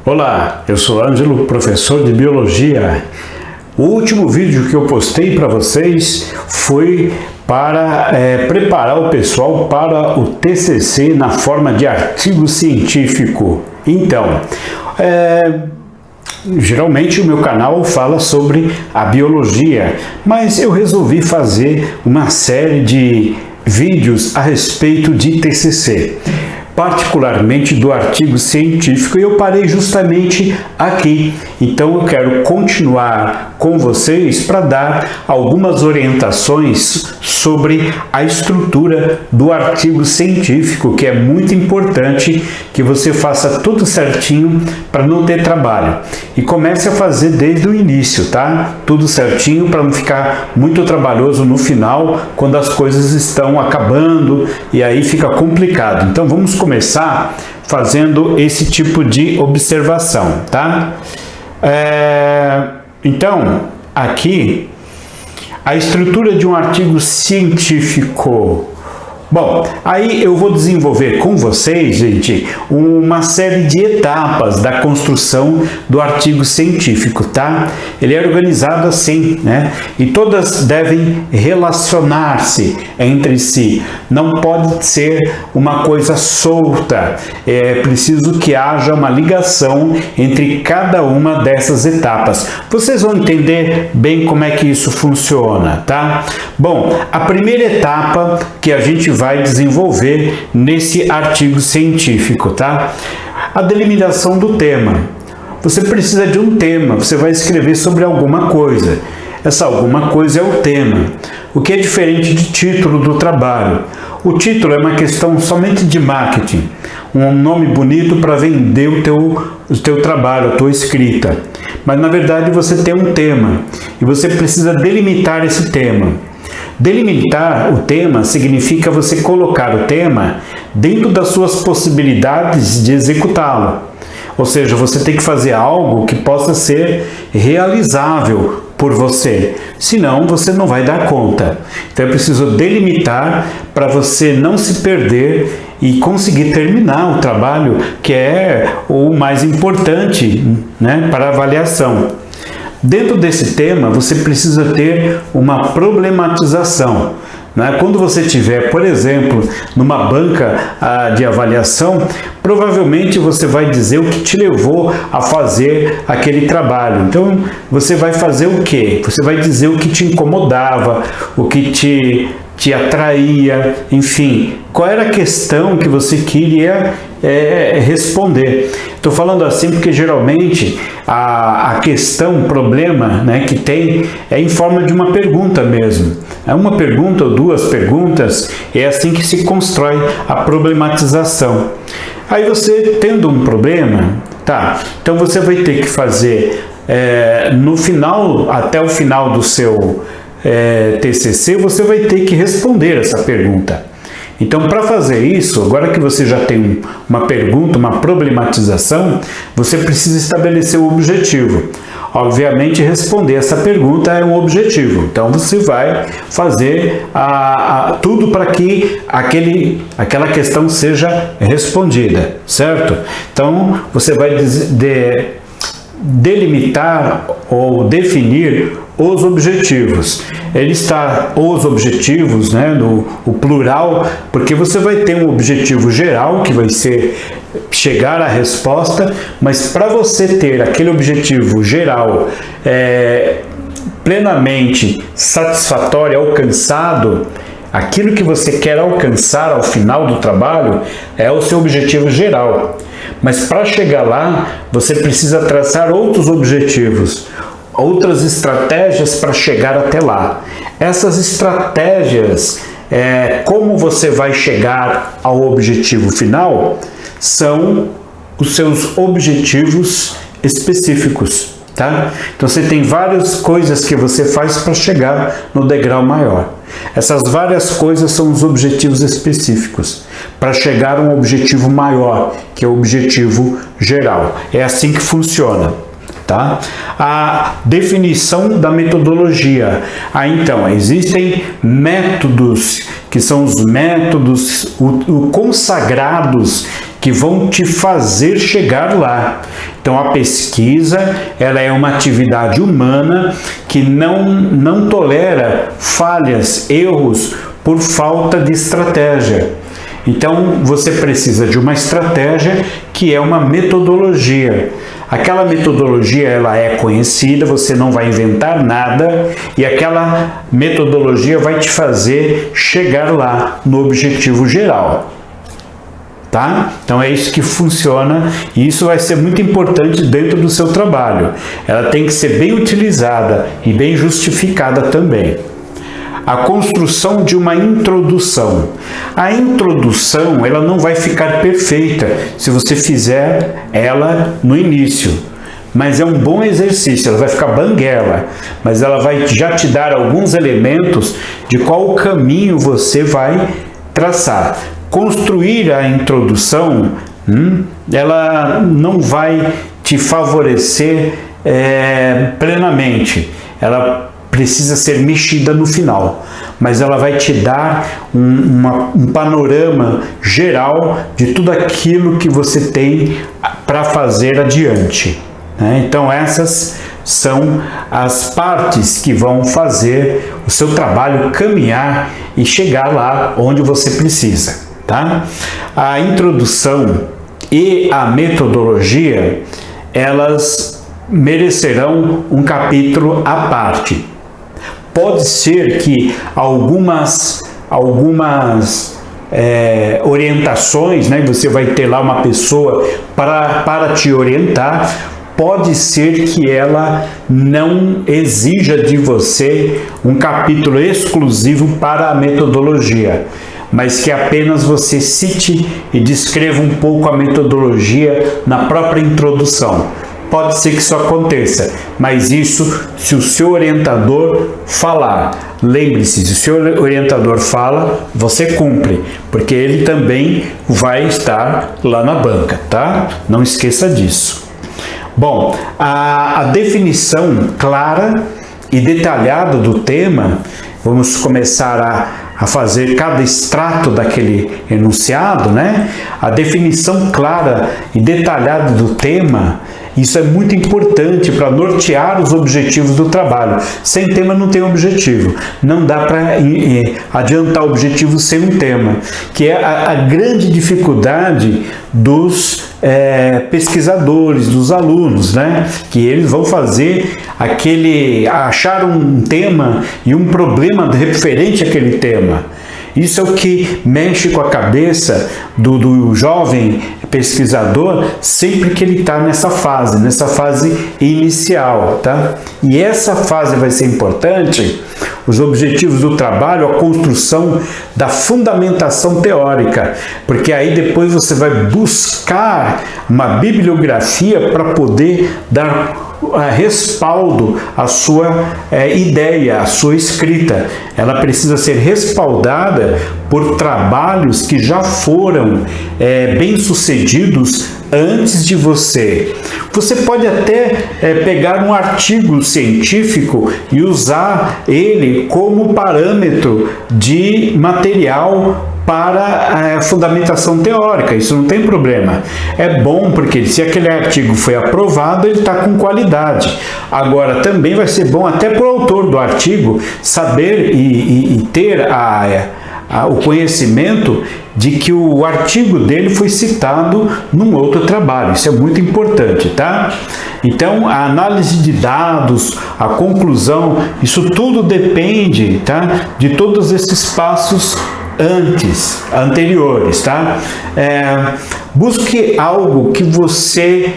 Olá, eu sou Ângelo, professor de Biologia. O último vídeo que eu postei para vocês foi para preparar o pessoal para o TCC na forma de artigo científico. Então, geralmente o meu canal fala sobre a biologia, mas eu resolvi fazer uma série de vídeos a respeito de TCC, particularmente do artigo científico, e eu parei justamente aqui. Então eu quero continuar com vocês para dar algumas orientações sobre a estrutura do artigo científico, que é muito importante que você faça tudo certinho para não ter trabalho. E comece a fazer desde o início, tá? Tudo certinho para não ficar muito trabalhoso no final, quando as coisas estão acabando e aí fica complicado. Então vamos começar fazendo esse tipo de observação, tá? Então, aqui, a estrutura de um artigo científico. Bom, aí eu vou desenvolver com vocês, gente, uma série de etapas da construção do artigo científico, tá? Ele é organizado assim, né? E todas devem relacionar-se entre si. Não pode ser uma coisa solta. É preciso que haja uma ligação entre cada uma dessas etapas. Vocês vão entender bem como é que isso funciona, tá? Bom, a primeira etapa que a gente vai desenvolver nesse artigo científico, tá? A delimitação do tema. Você precisa de um tema, você vai escrever sobre alguma coisa. Essa alguma coisa é o tema, o que é diferente de título do trabalho. O título é uma questão somente de marketing, um nome bonito para vender o teu trabalho, a tua escrita. Mas na verdade você tem um tema e você precisa delimitar esse tema. Delimitar o tema significa você colocar o tema dentro das suas possibilidades de executá-lo. Ou seja, você tem que fazer algo que possa ser realizável por você, senão você não vai dar conta. Então é preciso delimitar para você não se perder e conseguir terminar o trabalho, que é o mais importante, né, para a avaliação. Dentro desse tema, você precisa ter uma problematização. Quando você estiver, por exemplo, numa banca de avaliação, provavelmente você vai dizer o que te levou a fazer aquele trabalho. Então, você vai fazer o quê? Você vai dizer o que te incomodava, o que te atraía, enfim, qual era a questão que você queria responder. Estou falando assim porque geralmente a questão, o problema, né, que tem é em forma de uma pergunta mesmo. É uma pergunta ou duas perguntas, é assim que se constrói a problematização. Aí você tendo um problema, tá, então você vai ter que fazer no final, até o final do seu TCC, você vai ter que responder essa pergunta. Então, para fazer isso, agora que você já tem uma pergunta, uma problematização, você precisa estabelecer o objetivo. Obviamente, responder essa pergunta é um objetivo. Então, você vai fazer tudo para que aquela questão seja respondida, certo? Então, você vai delimitar ou definir os objetivos. Ele está os objetivos, né, o plural, porque você vai ter um objetivo geral que vai ser chegar à resposta, mas para você ter aquele objetivo geral plenamente satisfatório, alcançado, aquilo que você quer alcançar ao final do trabalho é o seu objetivo geral. Mas para chegar lá, você precisa traçar outros objetivos, outras estratégias para chegar até lá. Essas estratégias, como você vai chegar ao objetivo final, são os seus objetivos específicos, tá? Então você tem várias coisas que você faz para chegar no degrau maior. Essas várias coisas são os objetivos específicos, para chegar a um objetivo maior, que é o objetivo geral. É assim que funciona. Tá? A definição da metodologia. Então, existem métodos, que são os métodos consagrados, que vão te fazer chegar lá. Então a pesquisa, ela é uma atividade humana que não tolera falhas, erros por falta de estratégia. Então você precisa de uma estratégia que é uma metodologia. Aquela metodologia, ela é conhecida, você não vai inventar nada e aquela metodologia vai te fazer chegar lá no objetivo geral. Tá? Então é isso que funciona e isso vai ser muito importante dentro do seu trabalho. Ela tem que ser bem utilizada e bem justificada também. A construção de uma introdução. A introdução, ela não vai ficar perfeita se você fizer ela no início, mas é um bom exercício, ela vai ficar banguela, mas ela vai já te dar alguns elementos de qual caminho você vai traçar. Construir a introdução, ela não vai te favorecer plenamente, ela precisa ser mexida no final, mas ela vai te dar um panorama geral de tudo aquilo que você tem para fazer adiante, né? Então essas são as partes que vão fazer o seu trabalho caminhar e chegar lá onde você precisa, tá? A introdução e a metodologia, elas merecerão um capítulo à parte. Pode ser que algumas orientações, né? Você vai ter lá uma pessoa para te orientar. Pode ser que ela não exija de você um capítulo exclusivo para a metodologia, mas que apenas você cite e descreva um pouco a metodologia na própria introdução. Pode ser que isso aconteça, mas isso se o seu orientador falar. Lembre-se, se o seu orientador fala, você cumpre, porque ele também vai estar lá na banca, tá? Não esqueça disso. Bom, a definição clara e detalhada do tema, vamos começar a fazer cada extrato daquele enunciado, né? A definição clara e detalhada do tema, isso é muito importante para nortear os objetivos do trabalho. Sem tema não tem objetivo. Não dá para adiantar o objetivo sem um tema, que é a grande dificuldade dos pesquisadores, dos alunos, né? Que eles vão fazer achar um tema e um problema referente àquele tema. Isso é o que mexe com a cabeça do jovem pesquisador sempre que ele está nessa fase inicial, tá? E essa fase vai ser importante, os objetivos do trabalho, a construção da fundamentação teórica, porque aí depois você vai buscar uma bibliografia para poder dar respaldo à sua ideia, à sua escrita. Ela precisa ser respaldada por trabalhos que já foram bem-sucedidos antes de você. Você pode até pegar um artigo científico e usar ele como parâmetro de material para a fundamentação teórica, isso não tem problema. É bom porque se aquele artigo foi aprovado, ele está com qualidade. Agora, também vai ser bom até para o autor do artigo saber e ter o conhecimento de que o artigo dele foi citado num outro trabalho. Isso é muito importante, tá? Então, a análise de dados, a conclusão, isso tudo depende, tá? De todos esses passos anteriores, tá? Busque algo que você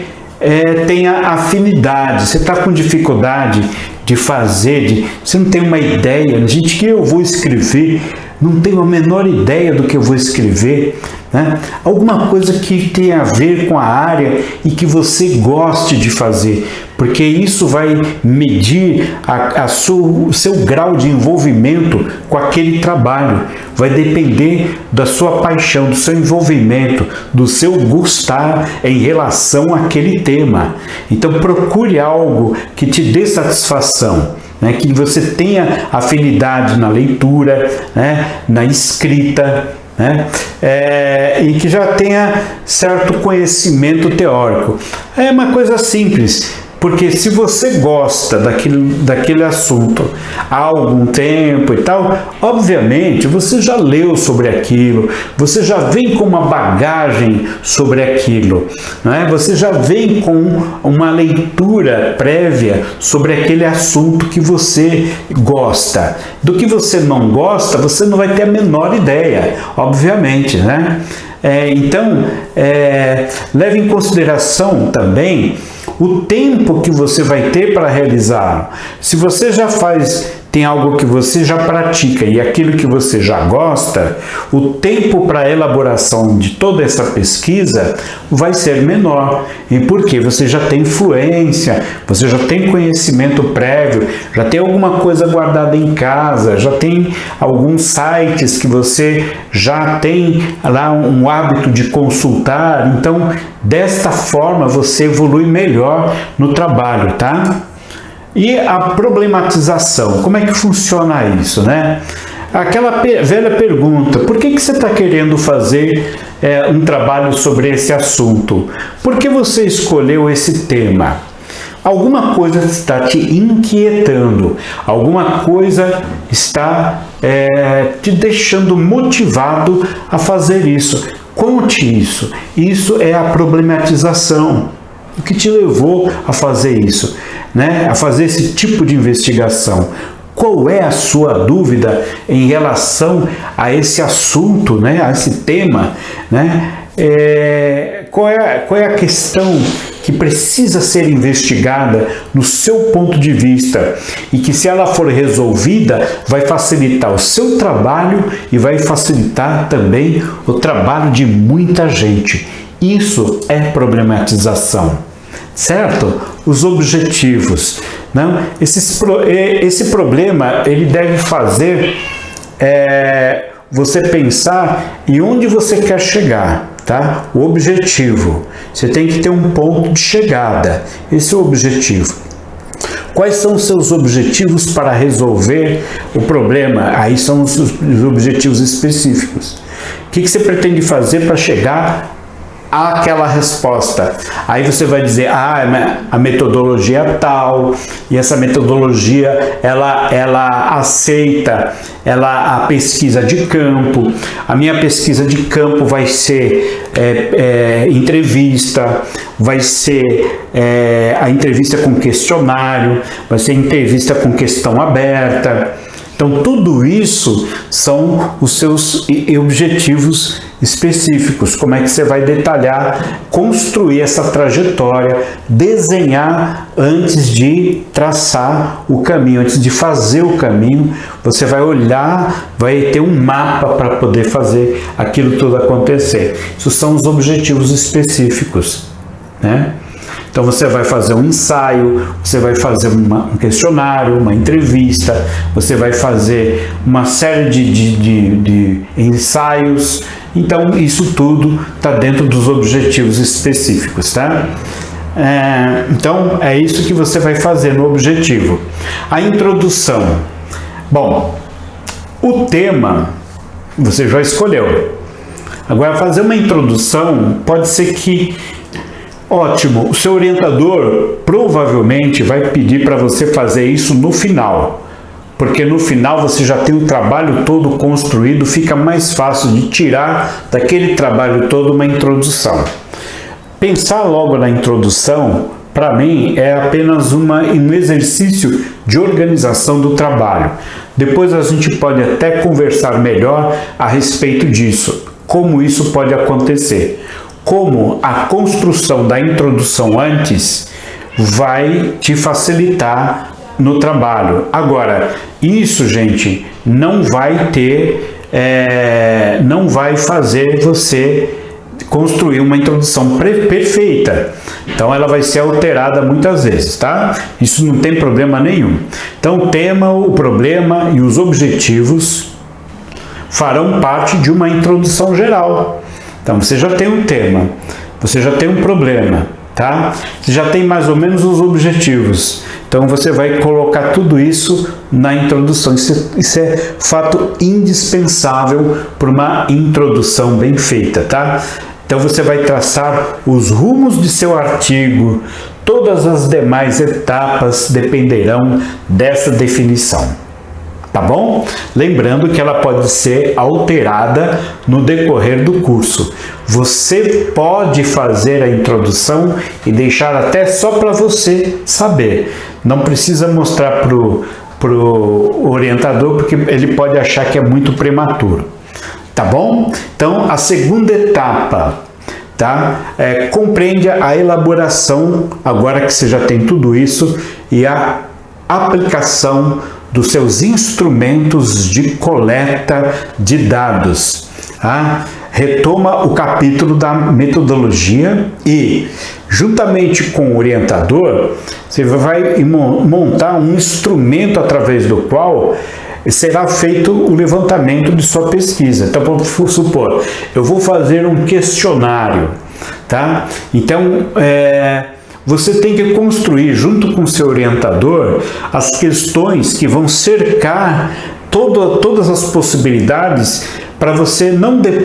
tenha afinidade. Você está com dificuldade de fazer, você não tem uma ideia, gente, que eu vou escrever, não tenho a menor ideia do que eu vou escrever, né? Alguma coisa que tenha a ver com a área e que você goste de fazer, porque isso vai medir o seu grau de envolvimento com aquele trabalho, vai depender da sua paixão, do seu envolvimento, do seu gostar em relação àquele tema. Então procure algo que te dê satisfação, né, que você tenha afinidade na leitura, né, na escrita, né? E que já tenha certo conhecimento teórico. É uma coisa simples, porque se você gosta daquele assunto há algum tempo e tal, obviamente você já leu sobre aquilo, você já vem com uma bagagem sobre aquilo, né? Você já vem com uma leitura prévia sobre aquele assunto que você gosta. Do que você não gosta, você não vai ter a menor ideia, obviamente, né? Então, leve em consideração também o tempo que você vai ter para realizar. Se você já tem algo que você já pratica e aquilo que você já gosta, o tempo para a elaboração de toda essa pesquisa vai ser menor. E por quê? Você já tem fluência, você já tem conhecimento prévio, já tem alguma coisa guardada em casa, já tem alguns sites que você já tem lá um hábito de consultar. Então, desta forma, você evolui melhor no trabalho, tá? E a problematização, como é que funciona isso, né? Aquela velha pergunta, por que você está querendo fazer um trabalho sobre esse assunto? Por que você escolheu esse tema? Alguma coisa está te inquietando, alguma coisa está te deixando motivado a fazer isso. Conte isso. Isso é a problematização. O que te levou a fazer isso, né? A fazer esse tipo de investigação? Qual é a sua dúvida em relação a esse assunto, né? A esse tema, né? Qual é a questão que precisa ser investigada no seu ponto de vista e que, se ela for resolvida, vai facilitar o seu trabalho e vai facilitar também o trabalho de muita gente. Isso é problematização, certo? Os objetivos, não? Esse problema, ele deve fazer você pensar em onde você quer chegar, tá? O objetivo. Você tem que ter um ponto de chegada. Esse é o objetivo. Quais são os seus objetivos para resolver o problema? Aí são os objetivos específicos. O que você pretende fazer para chegar àquela resposta? Aí você vai dizer, a metodologia é tal, e essa metodologia ela aceita a pesquisa de campo. A minha pesquisa de campo vai ser entrevista, vai ser a entrevista com questionário, vai ser entrevista com questão aberta. Então, tudo isso são os seus objetivos específicos. Como é que você vai detalhar, construir essa trajetória, desenhar antes de traçar o caminho, antes de fazer o caminho. Você vai olhar, vai ter um mapa para poder fazer aquilo tudo acontecer. Isso são os objetivos específicos, né? Então você vai fazer um ensaio, você vai fazer um questionário, uma entrevista, você vai fazer uma série de ensaios. Então isso tudo está dentro dos objetivos específicos, tá? Então é isso que você vai fazer no objetivo. A introdução. Bom, o tema você já escolheu. Agora, fazer uma introdução pode ser que... Ótimo, o seu orientador provavelmente vai pedir para você fazer isso no final, porque no final você já tem o trabalho todo construído, fica mais fácil de tirar daquele trabalho todo uma introdução. Pensar logo na introdução, para mim, é apenas um exercício de organização do trabalho. Depois a gente pode até conversar melhor a respeito disso, como isso pode acontecer. Como a construção da introdução antes vai te facilitar no trabalho. Agora, isso, gente, não vai fazer você construir uma introdução perfeita. Então, ela vai ser alterada muitas vezes, tá? Isso não tem problema nenhum. Então, o tema, o problema e os objetivos farão parte de uma introdução geral. Então, você já tem um tema, você já tem um problema, tá? Você já tem mais ou menos os objetivos. Então você vai colocar tudo isso na introdução. Isso é fato indispensável para uma introdução bem feita, tá? Então você vai traçar os rumos de seu artigo, todas as demais etapas dependerão dessa definição. Tá bom? Lembrando que ela pode ser alterada no decorrer do curso. Você pode fazer a introdução e deixar até só para você saber. Não precisa mostrar para o orientador, porque ele pode achar que é muito prematuro. Tá bom? Então, a segunda etapa, tá? Compreende a elaboração, agora que você já tem tudo isso, e a aplicação dos seus instrumentos de coleta de dados. Tá? Retoma o capítulo da metodologia e, juntamente com o orientador, você vai montar um instrumento através do qual será feito o levantamento de sua pesquisa. Então, vamos supor, eu vou fazer um questionário, tá? Então, você tem que construir, junto com o seu orientador, as questões que vão cercar todas as possibilidades para você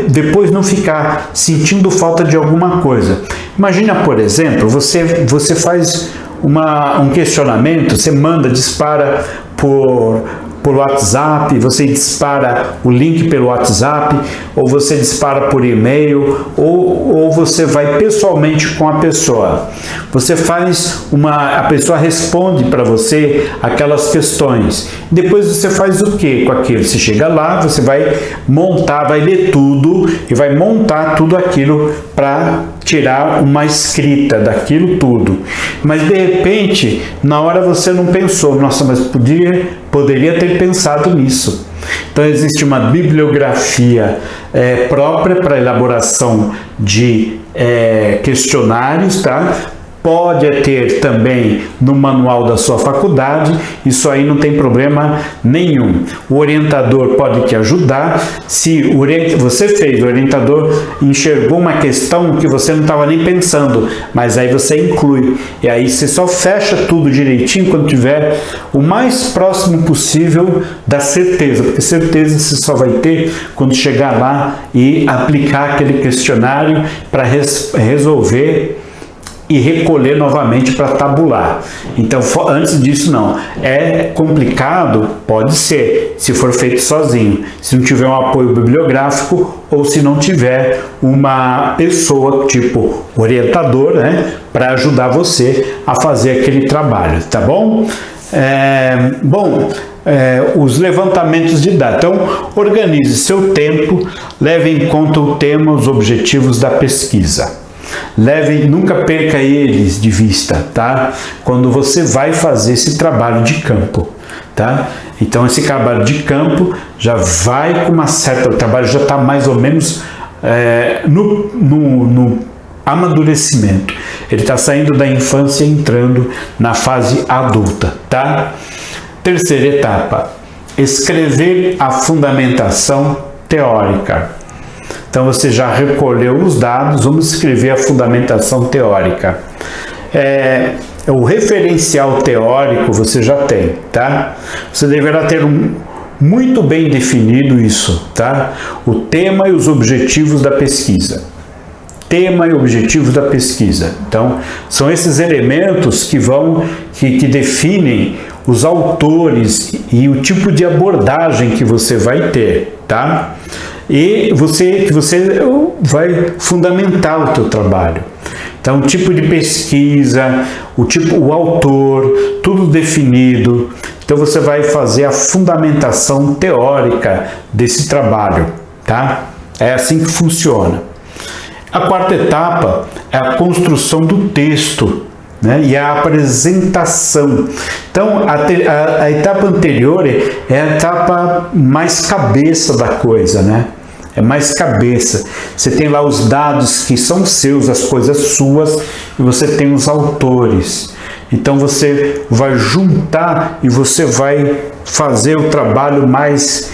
depois não ficar sentindo falta de alguma coisa. Imagina, por exemplo, você faz um questionamento, você dispara por WhatsApp, você dispara o link pelo WhatsApp, ou você dispara por e-mail, ou você vai pessoalmente com a pessoa. Você faz a pessoa responde para você aquelas questões. Depois você faz o que com aquilo? Você chega lá, você vai montar, vai ler tudo e vai montar tudo aquilo para tirar uma escrita daquilo tudo. Mas de repente, na hora você não pensou, nossa, mas poderia ter pensado nisso. Então existe uma bibliografia própria para elaboração de questionários, tá? Pode ter também no manual da sua faculdade, isso aí não tem problema nenhum. O orientador pode te ajudar. Se você fez, o orientador enxergou uma questão que você não estava nem pensando, mas aí você inclui. E aí você só fecha tudo direitinho quando tiver o mais próximo possível da certeza, porque certeza você só vai ter quando chegar lá e aplicar aquele questionário para resolver e recolher novamente para tabular. Então, antes disso não. É complicado? Pode ser, se for feito sozinho, se não tiver um apoio bibliográfico ou se não tiver uma pessoa, tipo orientador, né, para ajudar você a fazer aquele trabalho, tá bom? Os levantamentos de dados. Então, organize seu tempo, leve em conta o tema, os objetivos da pesquisa. Nunca perca eles de vista, tá? Quando você vai fazer esse trabalho de campo, tá? Então esse trabalho de campo já vai com uma certa... O trabalho já está mais ou menos no amadurecimento. Ele está saindo da infância e entrando na fase adulta, tá? Terceira etapa, escrever a fundamentação teórica. Então você já recolheu os dados, vamos escrever a fundamentação teórica. O referencial teórico você já tem, tá? Você deverá ter muito bem definido isso, tá? O tema e os objetivos da pesquisa. Tema e objetivos da pesquisa. Então, são esses elementos que definem os autores e o tipo de abordagem que você vai ter, tá? E você vai fundamentar o teu trabalho. Então, o tipo de pesquisa, o autor, tudo definido. Então, você vai fazer a fundamentação teórica desse trabalho, tá? É assim que funciona. A quarta etapa é a construção do texto, né? E a apresentação. Então, a etapa anterior é a etapa mais cabeça da coisa, né? É mais cabeça. Você tem lá os dados que são seus, as coisas suas, e você tem os autores. Então, você vai juntar e você vai fazer o trabalho mais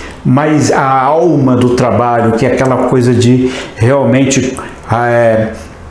a alma do trabalho, que é aquela coisa de realmente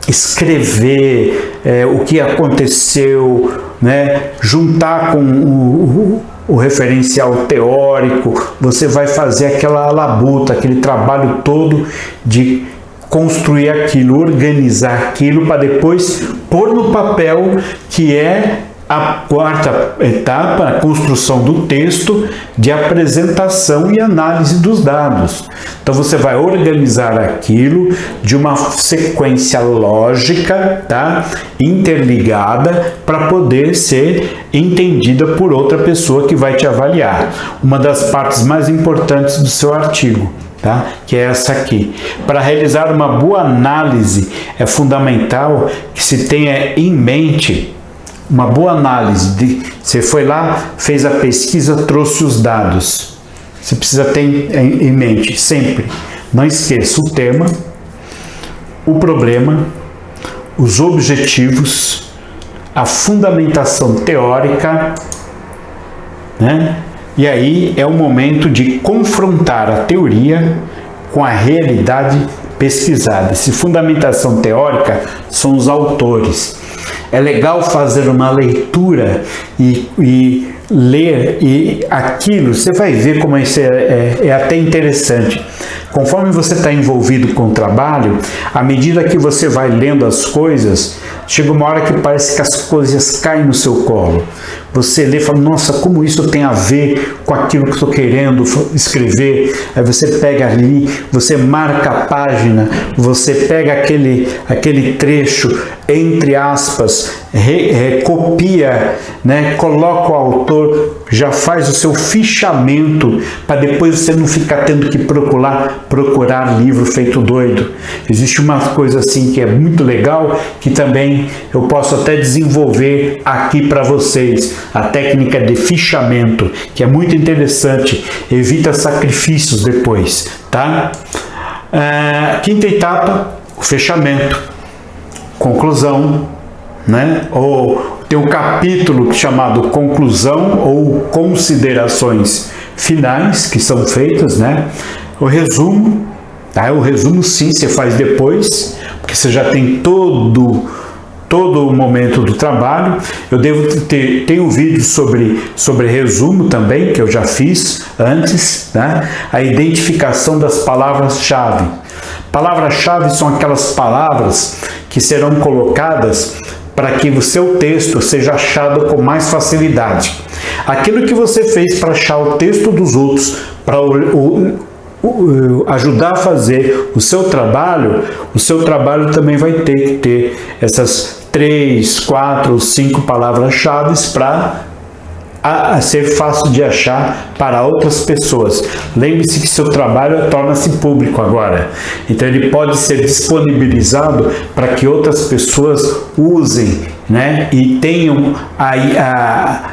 escrever o que aconteceu, né, juntar com o referencial teórico, você vai fazer aquela labuta, aquele trabalho todo de construir aquilo, organizar aquilo para depois pôr no papel, que é a quarta etapa, a construção do texto de apresentação e análise dos dados. Então você vai organizar aquilo de uma sequência lógica, tá? Interligada, para poder ser entendida por outra pessoa que vai te avaliar. Uma das partes mais importantes do seu artigo, tá? Que é essa aqui. Para realizar uma boa análise, é fundamental que se tenha em mente uma boa análise. Você foi lá, fez a pesquisa, trouxe os dados. Você precisa ter em mente sempre, não esqueça o tema, o problema, os objetivos, a fundamentação teórica, né? E aí é o momento de confrontar a teoria com a realidade pesquisada. Essa fundamentação teórica são os autores. É legal fazer uma leitura e ler e aquilo, você vai ver como isso é até interessante. Conforme você está envolvido com o trabalho, à medida que você vai lendo as coisas, chega uma hora que parece que as coisas caem no seu colo. Você lê e fala, nossa, como isso tem a ver com aquilo que estou querendo escrever. Aí você pega ali, você marca a página, você pega aquele trecho, entre aspas, copia, né, coloca o autor, já faz o seu fichamento, para depois você não ficar tendo que procurar livro feito doido. Existe uma coisa assim que é muito legal, que também eu posso até desenvolver aqui para vocês, a técnica de fichamento, que é muito interessante, evita sacrifícios depois, tá? Quinta etapa, o fechamento, conclusão, né? Ou tem um capítulo chamado conclusão ou considerações finais que são feitas, né? O resumo, tá? O resumo sim você faz depois, porque você já tem todo o momento do trabalho. Eu tem um vídeo sobre resumo também, que eu já fiz antes, né? A identificação das palavras-chave. Palavras-chave são aquelas palavras que serão colocadas para que o seu texto seja achado com mais facilidade. Aquilo que você fez para achar o texto dos outros, para ajudar a fazer o seu trabalho também vai ter que ter essas 3, 4 ou 5 palavras-chave para ser fácil de achar para outras pessoas. Lembre-se que seu trabalho torna-se público agora, então ele pode ser disponibilizado para que outras pessoas usem, né? E tenham a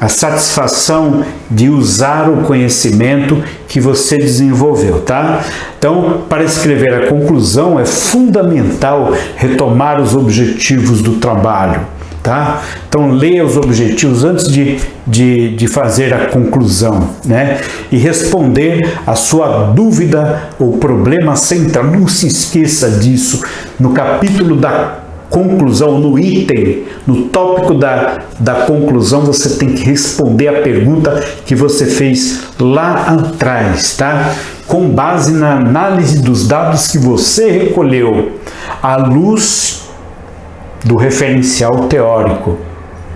satisfação de usar o conhecimento que você desenvolveu, tá? Então, para escrever a conclusão, é fundamental retomar os objetivos do trabalho, tá? Então, leia os objetivos antes de fazer a conclusão, né? E responder a sua dúvida ou problema central. Não se esqueça disso. No capítulo da conclusão, no item, no tópico da conclusão, você tem que responder a pergunta que você fez lá atrás, tá? Com base na análise dos dados que você recolheu, à luz do referencial teórico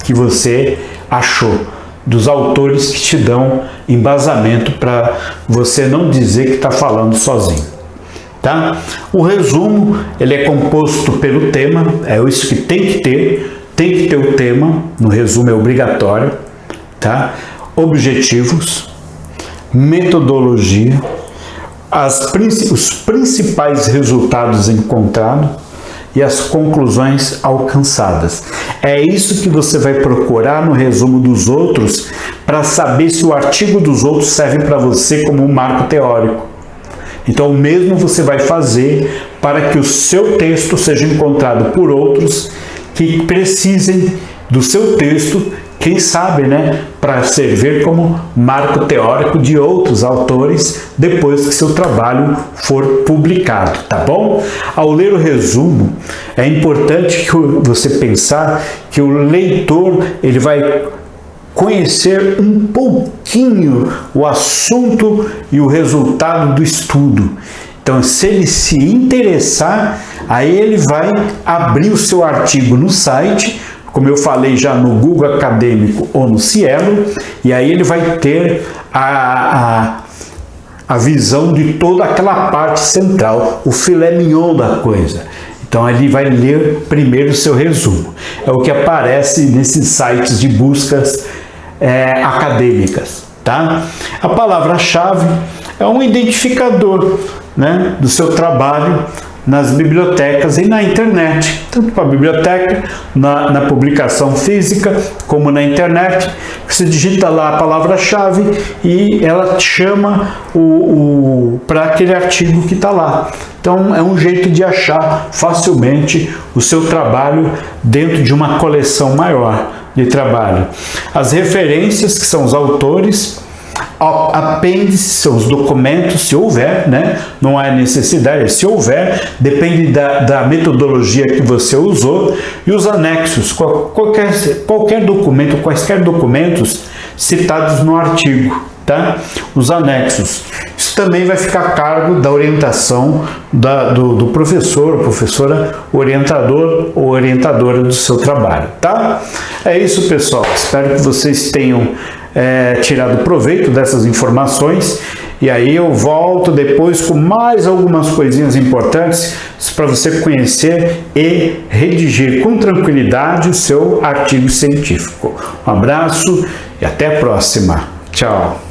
que você achou, dos autores que te dão embasamento para você não dizer que está falando sozinho. Tá? O resumo, ele é composto pelo tema, é isso que tem que ter o tema, no resumo é obrigatório, tá? Objetivos, metodologia, os principais resultados encontrados e as conclusões alcançadas. É isso que você vai procurar no resumo dos outros para saber se o artigo dos outros serve para você como um marco teórico. Então, o mesmo você vai fazer para que o seu texto seja encontrado por outros que precisem do seu texto, quem sabe, né, para servir como marco teórico de outros autores depois que seu trabalho for publicado, tá bom? Ao ler o resumo, é importante que você pensar que o leitor ele vai conhecer um pouquinho o assunto e o resultado do estudo. Então, se ele se interessar, aí ele vai abrir o seu artigo no site, como eu falei já no Google Acadêmico ou no Cielo, e aí ele vai ter a visão de toda aquela parte central, o filé mignon da coisa. Então ele vai ler primeiro o seu resumo. É o que aparece nesses sites de buscas acadêmicas, tá? A palavra-chave é um identificador, né, do seu trabalho nas bibliotecas e na internet, tanto para a biblioteca, na publicação física, como na internet. Você digita lá a palavra-chave e ela te chama para aquele artigo que está lá. Então é um jeito de achar facilmente o seu trabalho dentro de uma coleção maior de trabalho. As referências, que são os autores, apêndices são os documentos, se houver, né? Não há necessidade, se houver, depende da metodologia que você usou, e os anexos, qualquer documento, quaisquer documentos citados no artigo, tá? Os anexos. Isso também vai ficar a cargo da orientação do professor, professora, orientador ou orientadora do seu trabalho, tá? É isso, pessoal. Espero que vocês tenham tirado proveito dessas informações, e aí eu volto depois com mais algumas coisinhas importantes para você conhecer e redigir com tranquilidade o seu artigo científico. Um abraço e até a próxima. Tchau!